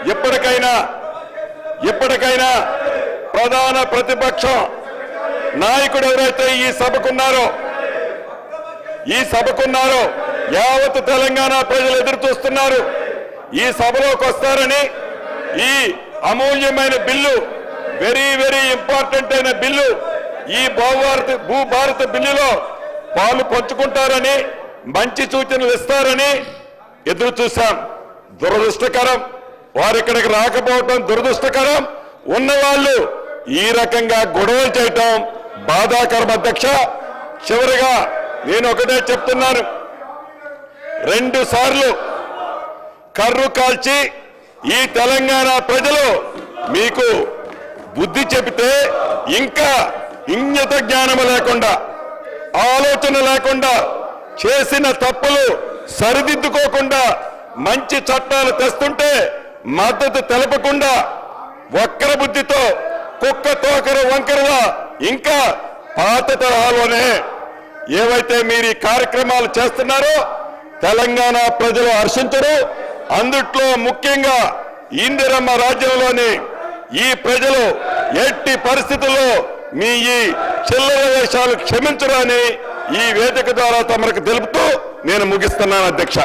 ఇప్పటికైనా ప్రధాన ప్రతిపక్ష నాయకుడు ఎవరైతే ఈ సభకున్నారో యావత్ తెలంగాణ ప్రజలు ఎదురు చూస్తున్నారు. ఈ సభలోకి వస్తారని, ఈ అమూల్యమైన బిల్లు, వెరీ వెరీ ఇంపార్టెంట్ అయిన బిల్లు, ఈ భూభారత బిల్లులో పాలు పంచుకుంటారని, మంచి సూచనలు ఇస్తారని ఎదురు చూశాం. దురదృష్టకరం, వారు ఇక్కడికి రాకపోవటం దురదృష్టకరం. ఉన్నవాళ్ళు ఈ రకంగా గొడవలు చేయటం బాధాకరం. అధ్యక్ష, చివరిగా నేను ఒకటే చెప్తున్నాను, 2 సార్లు కర్రు కాల్చి ఈ తెలంగాణ ప్రజలు మీకు బుద్ధి చెబితే ఇంకా ఇంగిత జ్ఞానం లేకుండా, ఆలోచన లేకుండా, చేసిన తప్పులు సరిదిద్దుకోకుండా మంచి చట్టాలు తెస్తుంటే మద్దతు తెలపకుండా వక్ర బుద్ధితో కుక్క తోకర వంకరగా ఇంకా పాత తరహాలోనే ఏవైతే మీరు ఈ కార్యక్రమాలు చేస్తున్నారో తెలంగాణ ప్రజలు హర్షించరు. అందుట్లో ముఖ్యంగా ఇందిరమ్మ రాజ్యంలోని ఈ ప్రజలు ఎట్టి పరిస్థితుల్లో మీ ఈ చిల్లర వేషాలు క్షమించరు అని ఈ వేదిక ద్వారా తమకు తెలుపుతూ నేను ముగిస్తున్నాను. అధ్యక్ష.